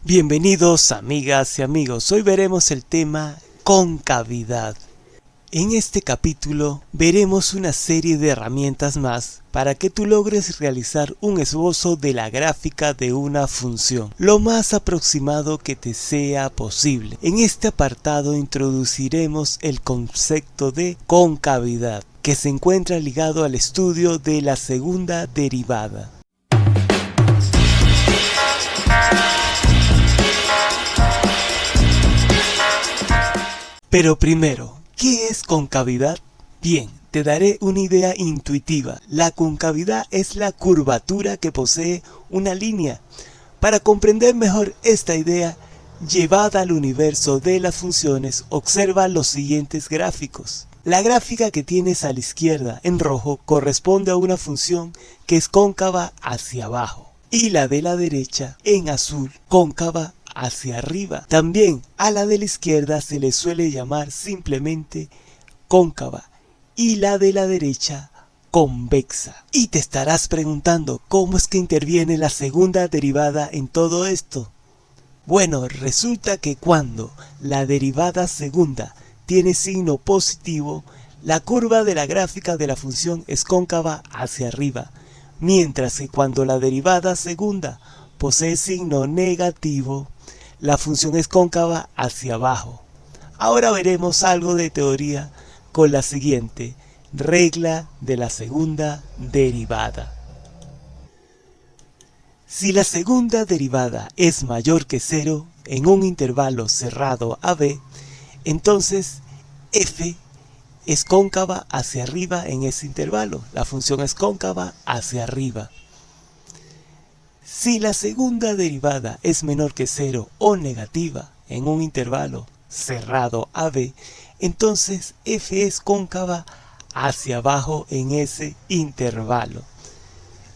Bienvenidos amigas y amigos, hoy veremos el tema concavidad. En este capítulo veremos una serie de herramientas más para que tú logres realizar un esbozo de la gráfica de una función, lo más aproximado que te sea posible. En este apartado introduciremos el concepto de concavidad, que se encuentra ligado al estudio de la segunda derivada. Pero primero, ¿qué es concavidad? Bien, te daré una idea intuitiva. La concavidad es la curvatura que posee una línea. Para comprender mejor esta idea, llevada al universo de las funciones, observa los siguientes gráficos. La gráfica que tienes a la izquierda, en rojo, corresponde a una función que es cóncava hacia abajo. Y la de la derecha, en azul, cóncava hacia arriba. También a la de la izquierda se le suele llamar simplemente cóncava y la de la derecha convexa. Y te estarás preguntando, ¿cómo es que interviene la segunda derivada en todo esto? Bueno, resulta que cuando la derivada segunda tiene signo positivo, la curva de la gráfica de la función es cóncava hacia arriba, mientras que cuando la derivada segunda posee signo negativo, la función es cóncava hacia abajo. Ahora veremos algo de teoría con la siguiente regla de la segunda derivada. Si la segunda derivada es mayor que 0 en un intervalo cerrado AB, entonces f es cóncava hacia arriba en ese intervalo. La función es cóncava hacia arriba. Si la segunda derivada es menor que 0 o negativa en un intervalo cerrado AB, entonces f es cóncava hacia abajo en ese intervalo.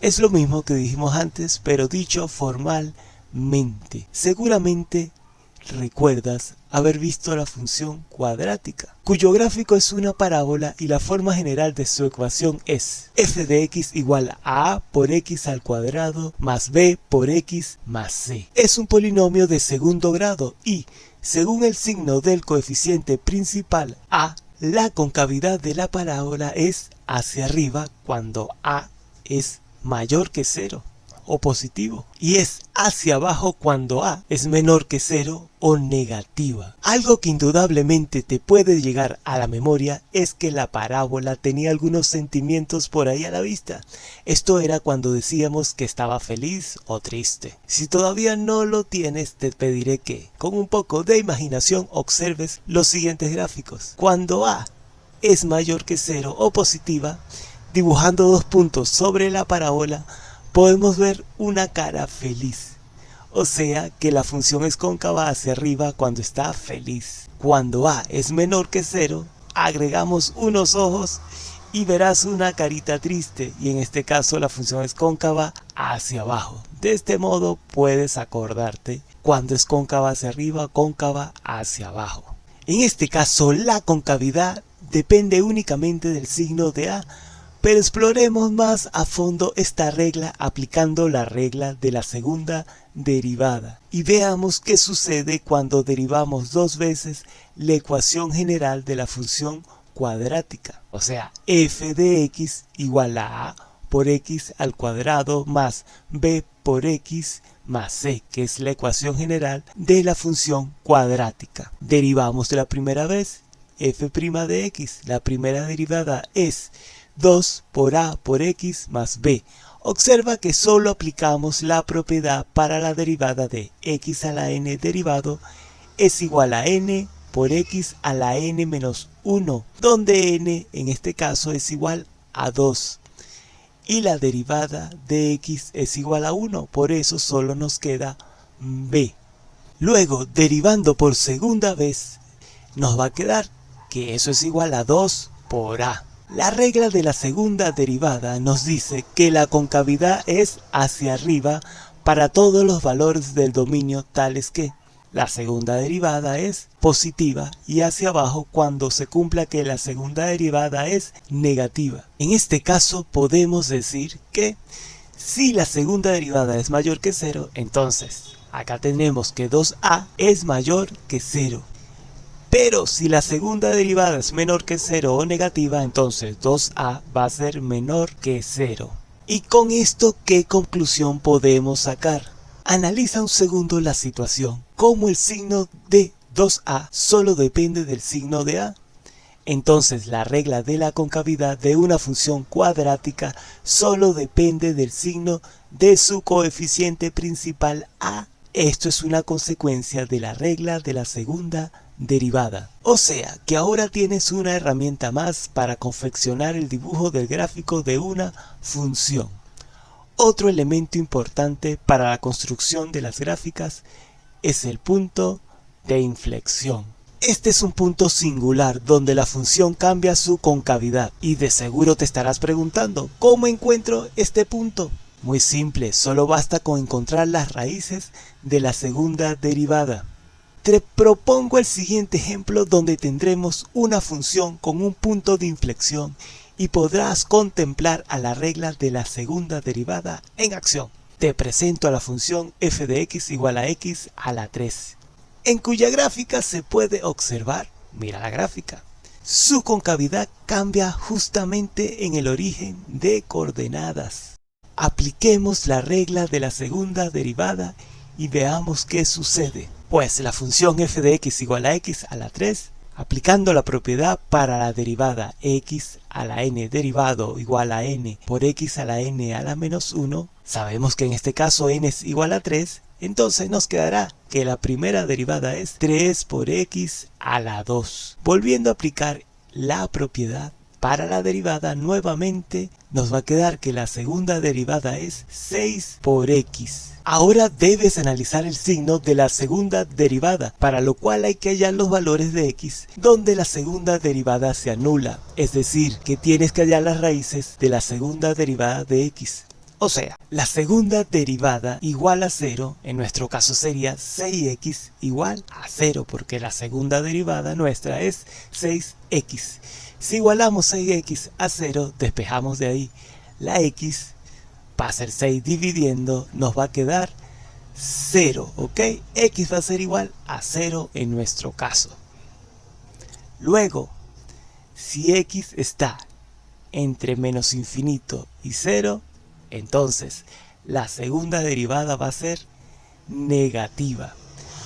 Es lo mismo que dijimos antes, pero dicho formalmente. Seguramente recuerdas haber visto la función cuadrática, cuyo gráfico es una parábola y la forma general de su ecuación es f de x igual a a por x al cuadrado más b por x más c. Es un polinomio de segundo grado y, según el signo del coeficiente principal a, la concavidad de la parábola es hacia arriba cuando a es mayor que 0 o positivo, y es hacia abajo cuando a es menor que 0 o negativa. Algo que indudablemente te puede llegar a la memoria es que la parábola tenía algunos sentimientos por ahí a la vista. Esto era cuando decíamos que estaba feliz o triste. Si todavía no lo tienes, te pediré que, con un poco de imaginación, observes los siguientes gráficos. Cuando a es mayor que 0 o positiva, dibujando dos puntos sobre la parábola, podemos ver una cara feliz, o sea que la función es cóncava hacia arriba cuando está feliz. Cuando a es menor que 0, agregamos unos ojos y verás una carita triste, y en este caso la función es cóncava hacia abajo. De este modo puedes acordarte cuando es cóncava hacia arriba o cóncava hacia abajo. En este caso la concavidad depende únicamente del signo de a, pero exploremos más a fondo esta regla aplicando la regla de la segunda derivada y veamos qué sucede cuando derivamos dos veces la ecuación general de la función cuadrática. O sea, f de x igual a por x al cuadrado más b por x más c, que es la ecuación general de la función cuadrática. Derivamos la primera vez f' de x. La primera derivada es 2 por a por x más b. Observa que solo aplicamos la propiedad para la derivada de x a la n derivado es igual a n por x a la n menos 1, donde n en este caso es igual a 2. Y la derivada de x es igual a 1, por eso solo nos queda b. Luego, derivando por segunda vez, nos va a quedar que eso es igual a 2 por a. La regla de la segunda derivada nos dice que la concavidad es hacia arriba para todos los valores del dominio tales que la segunda derivada es positiva y hacia abajo cuando se cumpla que la segunda derivada es negativa. En este caso podemos decir que si la segunda derivada es mayor que 0, entonces Acá tenemos que 2a es mayor que 0. Pero si la segunda derivada es menor que 0 o negativa, entonces 2a va a ser menor que 0. ¿Y con esto qué conclusión podemos sacar? Analiza un segundo la situación. ¿Cómo el signo de 2a solo depende del signo de a? Entonces la regla de la concavidad de una función cuadrática solo depende del signo de su coeficiente principal a. Esto es una consecuencia de la regla de la segunda derivada. O sea que ahora tienes una herramienta más para confeccionar el dibujo del gráfico de una función. Otro elemento importante para la construcción de las gráficas es el punto de inflexión. Este es un punto singular donde la función cambia su concavidad y de seguro te estarás preguntando ¿cómo encuentro este punto? Muy simple, solo basta con encontrar las raíces de la segunda derivada. Te propongo el siguiente ejemplo donde tendremos una función con un punto de inflexión y podrás contemplar a la regla de la segunda derivada en acción. Te presento a la función f de x igual a x a la 3, en cuya gráfica se puede observar, mira la gráfica, su concavidad cambia justamente en el origen de coordenadas. Apliquemos la regla de la segunda derivada y veamos qué sucede. Pues la función f de x igual a x a la 3, aplicando la propiedad para la derivada x a la n derivado igual a n por x a la n a la menos 1, sabemos que en este caso n es igual a 3, entonces nos quedará que la primera derivada es 3 por x a la 2. Volviendo a aplicar la propiedad para la derivada, nuevamente nos va a quedar que la segunda derivada es 6 por x. Ahora debes analizar el signo de la segunda derivada, para lo cual hay que hallar los valores de x donde la segunda derivada se anula. Es decir, que tienes que hallar las raíces de la segunda derivada de x. O sea, la segunda derivada igual a 0, en nuestro caso sería 6x igual a 0, porque la segunda derivada nuestra es 6x. Si igualamos 6x a 0, despejamos de ahí la x, va a ser 6 dividiendo, nos va a quedar 0, ¿ok? X va a ser igual a 0 en nuestro caso. Luego, si x está entre menos infinito y 0, entonces la segunda derivada va a ser negativa.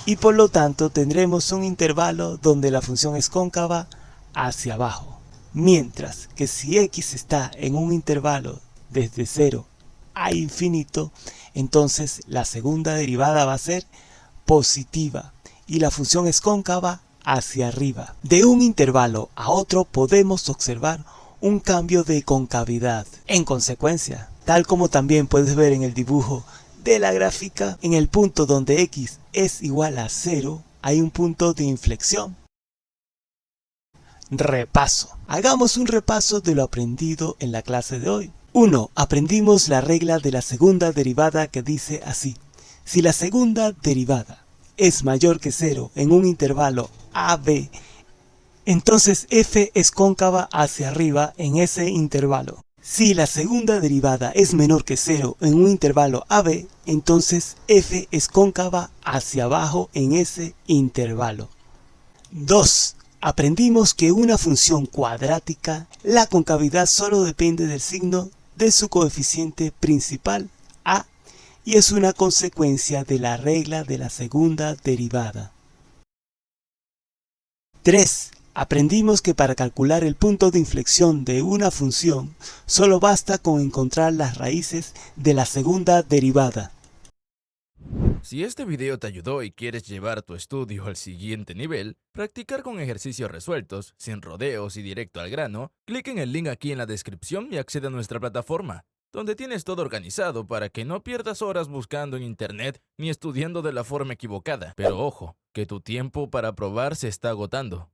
Y por lo tanto tendremos un intervalo donde la función es cóncava hacia abajo. Mientras que si x está en un intervalo desde 0 a infinito, entonces la segunda derivada va a ser positiva y la función es cóncava hacia arriba. De un intervalo a otro podemos observar un cambio de concavidad. En consecuencia, tal como también puedes ver en el dibujo de la gráfica, en el punto donde x es igual a 0, hay un punto de inflexión. Repaso. Hagamos un repaso de lo aprendido en la clase de hoy. 1. Aprendimos la regla de la segunda derivada que dice así. Si la segunda derivada es mayor que 0 en un intervalo AB, entonces f es cóncava hacia arriba en ese intervalo. Si la segunda derivada es menor que 0 en un intervalo AB, entonces f es cóncava hacia abajo en ese intervalo. 2. Aprendimos que una función cuadrática, la concavidad solo depende del signo de su coeficiente principal, a, y es una consecuencia de la regla de la segunda derivada. 3. Aprendimos que para calcular el punto de inflexión de una función, solo basta con encontrar las raíces de la segunda derivada. Si este video te ayudó y quieres llevar tu estudio al siguiente nivel, practicar con ejercicios resueltos, sin rodeos y directo al grano, clic en el link aquí en la descripción y accede a nuestra plataforma, donde tienes todo organizado para que no pierdas horas buscando en internet ni estudiando de la forma equivocada. Pero ojo, que tu tiempo para probar se está agotando.